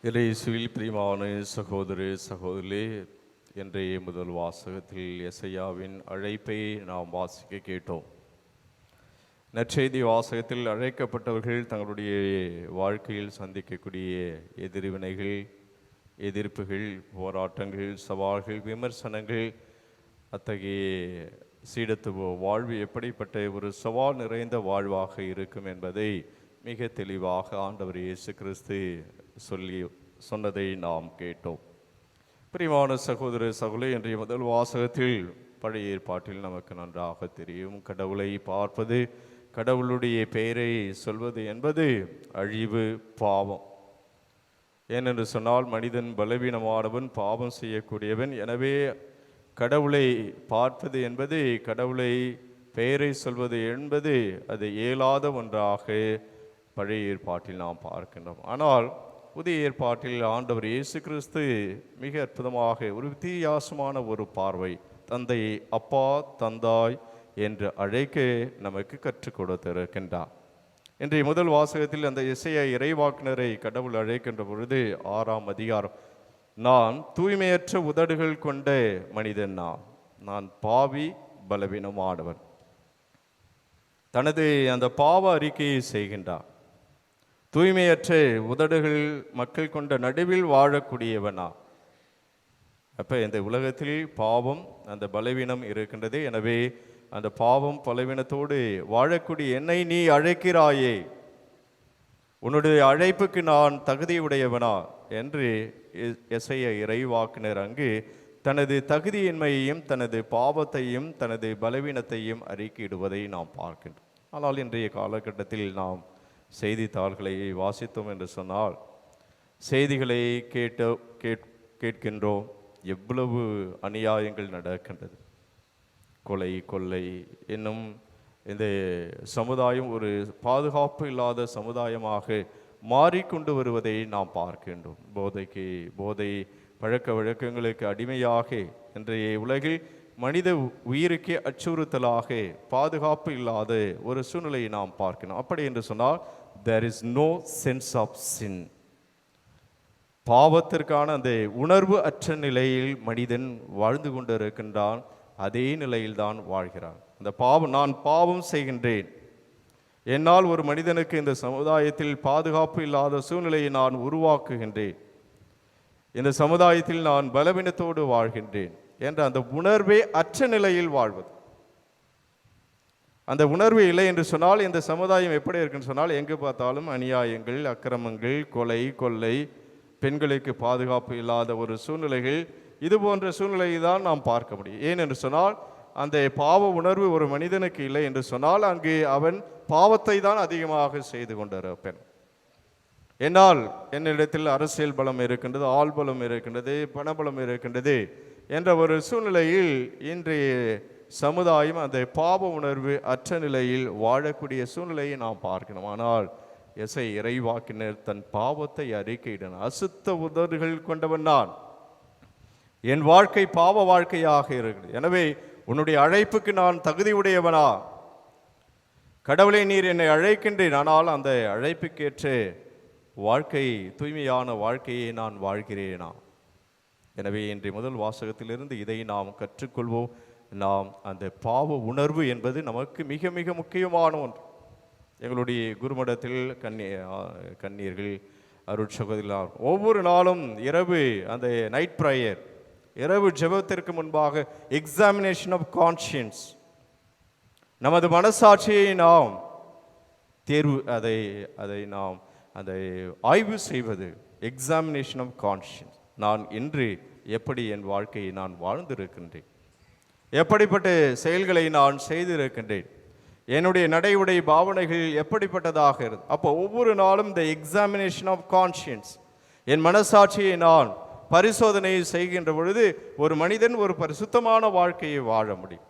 இயேசுவில் பிரியமான சகோதர சகோதரிகளே, இன்றைய முதல் வாசகத்தில் எசையாவின் அழைப்பை நாம் வாசிக்க கேட்டோம். நற்செய்தி வாசகத்தில் அழைக்கப்பட்டவர்கள் தங்களுடைய வாழ்க்கையில் சந்திக்கக்கூடிய எதிர்வினைகள், எதிர்ப்புகள், போராட்டங்கள், சவால்கள், விமர்சனங்கள், அத்தகைய சீடத்துவ வாழ்வு எப்படிப்பட்ட ஒரு சவால் நிறைந்த வாழ்வாக இருக்கும் என்பதை மிக தெளிவாக ஆண்டவர் இயேசு கிறிஸ்து சொன்னதை நாம் கேட்டோம். பிரியமான சகோதர சகோதரி, இன்றைய முதல் வாசகத்தில் பழைய ஏற்பாட்டில் நமக்கு நன்றாக தெரியும், கடவுளை பார்ப்பது, கடவுளுடைய பெயரை சொல்வது என்பது அழிவு, பாவம். ஏனென்று சொன்னால் மனிதன் பலவீனமானவன், பாவம் செய்யக்கூடியவன். எனவே கடவுளை பார்ப்பது என்பது, கடவுளை பெயரை சொல்வது என்பது அது இயலாத ஒன்றாக பழைய ஏற்பாட்டில் நாம் பார்க்கின்றோம். ஆனால் புதிய ஏற்பாட்டில் ஆண்டவர் இயேசு கிறிஸ்து மிக அற்புதமாக ஒரு வித்தியாசமான ஒரு பார்வை, தந்தையை அப்பா, தந்தாய் என்று அழைக்க நமக்கு கற்றுக் கொடுத்திருக்கின்றார். இன்றைய முதல் வாசகத்தில் அந்த எசேயா இறைவாக்கினரை கடவுள் அழைக்கின்ற பொழுது 6ஆம் அதிகாரம், நான் தூய்மையற்ற உதடுகள் கொண்ட மனிதன், நான் பாவி, பலவீனமானவன். தனது அந்த பாவ அறிக்கையை செய்கின்றார். தூய்மையற்ற உதடுகள் மக்கள் கொண்ட நடுவில் வாழக்கூடியவனா. அப்போ இந்த உலகத்தில் பாவம், அந்த பலவீனம் இருக்கின்றது. எனவே அந்த பாவம் பலவீனத்தோடு வாழக்கூடிய என்னை நீ அழைக்கிறாயே, உன்னுடைய அழைப்புக்கு நான் தகுதியுடையவனா என்று எசேயா இறைவாக்கினர் அங்கு தனது தகுதியின்மையையும் தனது பாவத்தையும் தனது பலவீனத்தையும் அறிக்கையிடுவதை நாம் பார்க்கின்றோம். ஆனால் இன்றைய காலகட்டத்தில் நாம் செய்தித்தாள்களை வாசித்தோம் என்று சொன்னால், செய்திகளை கேட்கின்றோம், எவ்வளவு அநியாயங்கள் நடக்கின்றது. கொலை, கொள்ளை, இன்னும் இந்த சமுதாயம் ஒரு பாதுகாப்பு இல்லாத சமுதாயமாக மாறிக்கொண்டு வருவதை நாம் பார்க்கின்றோம். போதை பழக்க வழக்கங்களுக்கு அடிமையாக இன்றைய உலகில் மனித உயிருக்கு அச்சுறுத்தலாக பாதுகாப்பு இல்லாத ஒரு சூழ்நிலையை நாம் பார்க்கணும். அப்படி என்று சொன்னால் there is no sense of sin. பாவத்திற்கான அந்த உணர்வு அற்ற நிலையில் மனிதன் வாழ்ந்து கொண்டிருக்கின்றான். அதே நிலையில்தான் வாழ்கிறான். அந்த பாவம், நான் பாவம் செய்கின்றேன், என்னால் ஒரு மனிதனுக்கு இந்த சமுதாயத்தில் பாதுகாப்பு இல்லாத சூழ்நிலையை நான் உருவாக்குகின்றேன், இந்த சமுதாயத்தில் நான் பலவீனத்தோடு வாழ்கின்றேன் என்ற அந்த உணர்வே அற்ற நிலையில் வாழ்வது. அந்த உணர்வு இல்லை என்று சொன்னால் இந்த சமுதாயம் எப்படி இருக்குன்னு சொன்னால், எங்கு பார்த்தாலும் அநியாயங்கள், அக்கிரமங்கள், கொலை, கொள்ளை, பெண்களுக்கு பாதுகாப்பு இல்லாத ஒரு சூழ்நிலைகள், இது போன்ற சூழ்நிலையை தான் நாம் பார்க்க முடியும். ஏன் என்று சொன்னால் அந்த பாவ உணர்வு ஒரு மனிதனுக்கு இல்லை என்று சொன்னால் அங்கு அவன் பாவத்தை தான் அதிகமாக செய்து கொண்டிருப்பான். என்னால் என்னிடத்தில் அரசியல் பலம் இருக்கின்றது, ஆள் பலம் இருக்கின்றது, பணபலம் இருக்கின்றது என்ற ஒரு சூழ்நிலையில் இன்றைய சமுதாயம் அந்த பாவ உணர்வு அற்ற நிலையில் வாழக்கூடிய சூழ்நிலையை நாம் பார்க்கணும். ஆனால் எசேயா இறைவாக்கினர் தன் பாவத்தை அறிக்கையிடணும். அசுத்த உதடுகள் கொண்டவன் நான், என் வாழ்க்கை பாவ வாழ்க்கையாக இருக்கிறது, எனவே உன்னுடைய அழைப்புக்கு நான் தகுதியுடையவனா? கடவுளை, நீர் என்னை அழைக்கின்றேன், ஆனால் அந்த அழைப்புக்கேற்ற வாழ்க்கை, தூய்மையான வாழ்க்கையை நான் வாழ்கிறேனா? எனவே இன்றைய முதல் வாசகத்திலிருந்து இதை நாம் கற்றுக்கொள்வோம். நாம் அந்த பாவ உணர்வு என்பது நமக்கு மிக மிக முக்கியமான ஒன்று. எங்களுடைய குருமடத்தில் கன்னியர்கள், அருட்சகோதரிகள் ஒவ்வொரு நாளும் இரவு அந்த நைட் ப்ரேயர், இரவு ஜெபத்திற்கு முன்பாக எக்ஸாமினேஷன் ஆஃப் கான்ஷியன்ஸ், நமது மனசாட்சியை நாம் தேர்வு, அதை நாம் அதை ஆய்வு செய்வது, எக்ஸாமினேஷன் ஆஃப் கான்ஷியன்ஸ். நான் இன்று எப்படி என் வாழ்க்கையை நான் வாழ்ந்திருக்கின்றேன், எப்படிப்பட்ட செயல்களை நான் செய்திருக்கின்றேன், என்னுடைய நடை உடை பாவனைகள் எப்படிப்பட்டதாக இருக்கு. அப்போ ஒவ்வொரு நாளும் இந்த எக்ஸாமினேஷன் ஆஃப் கான்ஷியன்ஸ், என் மனசாட்சியை நான் பரிசோதனை செய்கின்ற பொழுது ஒரு மனிதன் ஒரு பரிசுத்தமான வாழ்க்கையை வாழ முடியும்,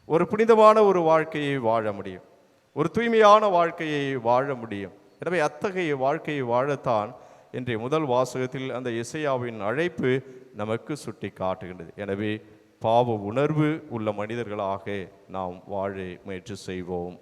ஒரு புனிதமான ஒரு வாழ்க்கையை வாழ முடியும், ஒரு தூய்மையான வாழ்க்கையை வாழ முடியும். எனவே அத்தகைய வாழ்க்கையை வாழத்தான் இன்றைய முதல் வாசகத்தில் அந்த எசேயாவின் அழைப்பு நமக்கு சுட்டி காட்டுகின்றது. எனவே பாவ உணர்வு உள்ள மனிதர்களாக நாம் வாழ முயற்சி செய்வோம்.